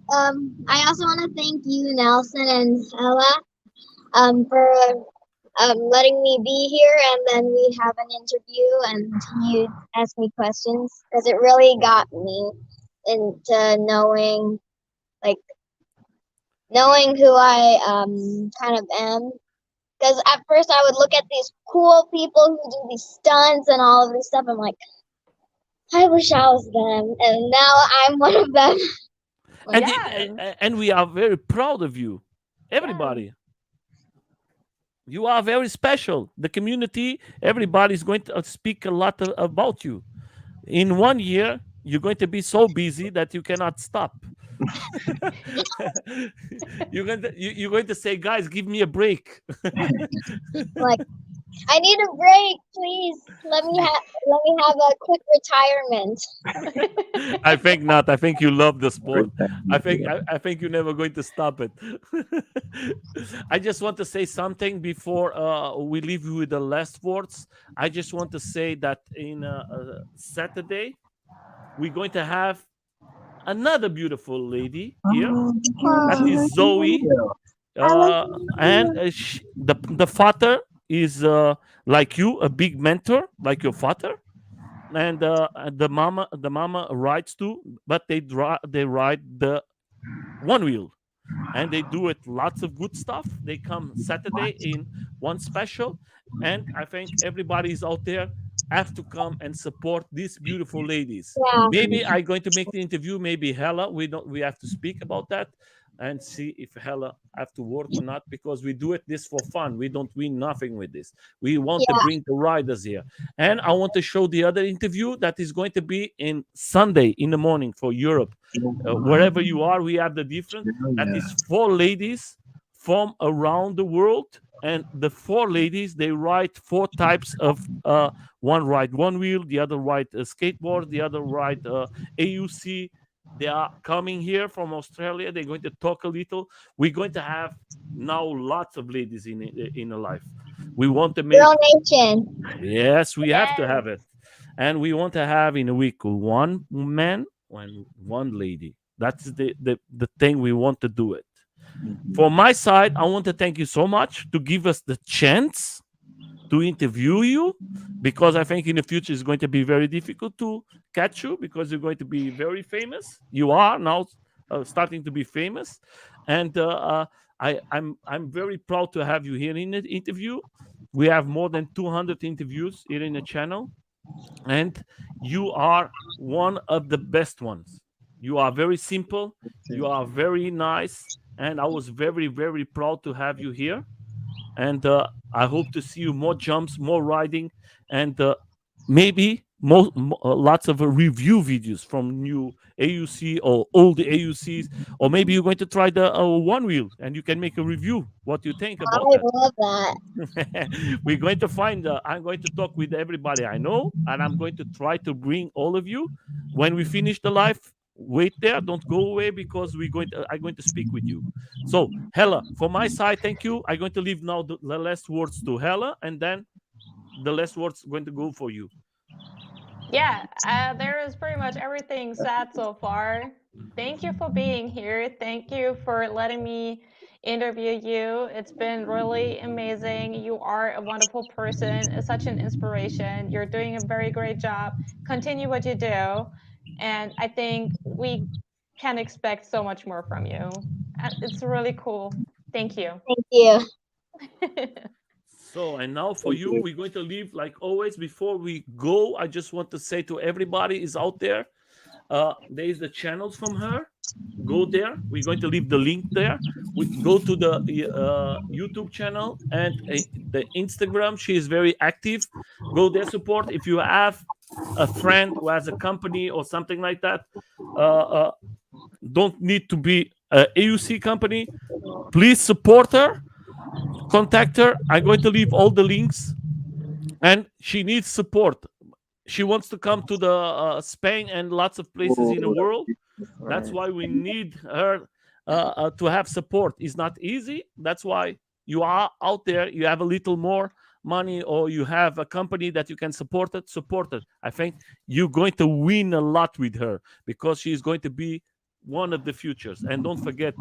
thank you, Nelson and Ella, for letting me be here, and then we have an interview, and you ask me questions because it really got me into like knowing who I kind of am. Because at first I would look at these cool people who do these stunts and all of this stuff. I'm like, I wish I was them, and now I'm one of them. and Yeah. and we are very proud of you, Yeah. everybody. You are very special. The community, everybody is going to speak a lot about you. In 1 year, you're going to be so busy that you cannot stop. You're going to say, guys, give me a break. Like, I need a break, please. Let me have a quick retirement. I think not. I think you love the sport. First time. I think you're never going to stop it. I just want to say something before we leave you with the last words. I just want to say that in Saturday we're going to have another beautiful lady here. That is Zoe, and the father is like you, a big mentor, like your father, and the mama rides too, but they ride the one wheel, and they do it lots of good stuff. They come Saturday in one special, and I think everybody's out there have to come and support these beautiful ladies. Yeah. Maybe I'm going to make the interview. Maybe Hella, we have to speak about that. and see if Hella have to work or not, because we do it this for fun. We don't win nothing with this. We want to Yeah. bring the riders here. And I want to show the other interview that is going to be in Sunday in the morning for Europe. Wherever you are, we have the different. That is four ladies from around the world. And the four ladies, they ride four types of one ride one wheel, the other ride a skateboard, the other ride AUC. They are coming here from Australia. They're going to talk a little. We're going to have now lots of ladies in a life. We want to make, Girl Nation. yes, we have to Yes. have it, and we want to have in a week one man and one lady. That's the thing we want to do it. For my side, I want to thank you so much to give us the chance to interview you, because I think in the future it's going to be very difficult to catch you because you're going to be very famous. You are now starting to be famous, and I'm very proud to have you here in the interview. We have more than 200 interviews here in the channel, and you are one of the best ones. You are very simple, you are very nice, and I was very proud to have you here. And I hope to see you more jumps, more riding, and maybe lots of review videos from new AUC or old AUCs, or maybe you're going to try the one wheel and you can make a review. What you think about I that? love that. We're going to find. I'm going to talk with everybody I know, and I'm going to try to bring all of you when we finish the live. Wait there, don't go away because I'm going to speak with you. So, Hella, for my side, thank you. I'm going to leave now the last words to Hella, and then the last words going to go for you. Yeah, there is pretty much everything said so far. Thank you for being here. Thank you for letting me interview you. It's been really amazing. You are a wonderful person, such an inspiration. You're doing a very great job. Continue what you do. And I think we can expect so much more from you. It's really cool. Thank you. Thank you. So, and now for you, we're going to leave like always. Before we go, I just want to say to everybody is out there, there is the channels from her. Go there. We're going to leave the link there. We go to the YouTube channel and the Instagram. She is very active. Go there, support. If you have a friend who has a company or something like that, uh, uh, don't need to be a AUC company. Please support her. Contact her. I'm going to leave all the links, and she needs support. She wants to come to the Spain and lots of places in the world. That's why we need her to have support. It's not easy. That's why you are out there. You have a little more money, or you have a company that you can support it. Support it. I think you're going to win a lot with her because she's going to be one of the futures. And don't forget,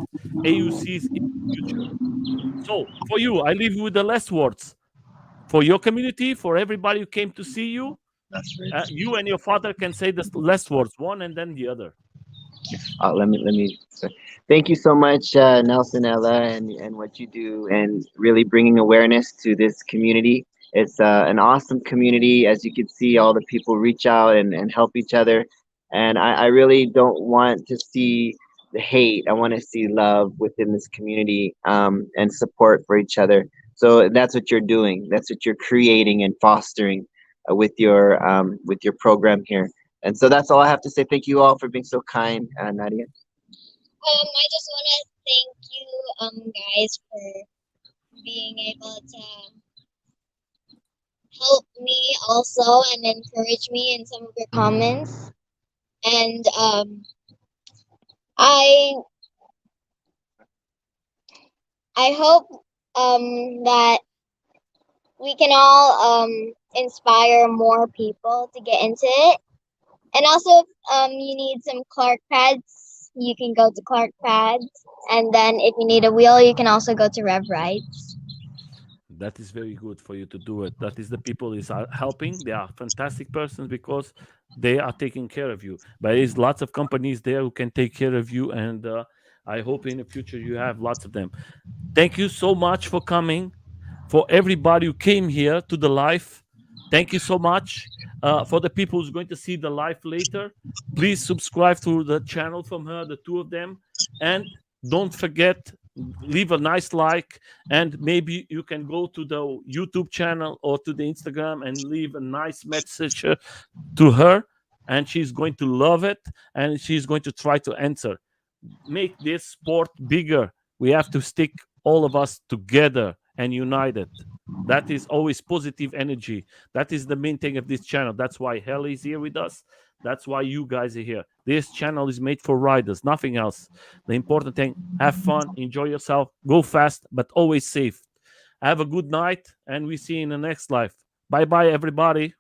AUC's is the future. So for you, I leave you with the last words for your community, for everybody who came to see you. You and your father can say the last words, one and then the other. Let me. Thank you so much, Nelson, Ella, and what you do, and really bringing awareness to this community. It's an awesome community. As you can see, all the people reach out and help each other. And I really don't want to see the hate. I want to see love within this community, and support for each other. So that's what you're doing. That's what you're creating and fostering with your program here. And so that's all I have to say. Thank you all for being so kind, Nadia. I just want to thank you, guys, for being able to help me also and encourage me in some of your comments. And I I hope that we can all inspire more people to get into it. And also, if you need some Clark pads, you can go to Clark pads. And then if you need a wheel, you can also go to Rev Rides. That is very good for you to do it. That is the people is helping. They are fantastic persons because they are taking care of you. But there's lots of companies there who can take care of you, and I hope in the future you have lots of them. Thank you so much for coming. For everybody who came here to the live, thank you so much. For the people who's going to see the live later, please subscribe to the channel from her, the two of them, and Don't forget, leave a nice like, and maybe you can go to the YouTube channel or to the Instagram and leave a nice message to her, and she's going to love it, and she's going to try to answer. Make this sport bigger. We have to stick, all of us together and united. That is always positive energy. That is the main thing of this channel. That's why Hell is here with us. That's why you guys are here. This channel is made for riders, nothing else. The important thing, have fun, enjoy yourself, go fast, but always safe. Have a good night, and we see you in the next life. Bye bye, everybody.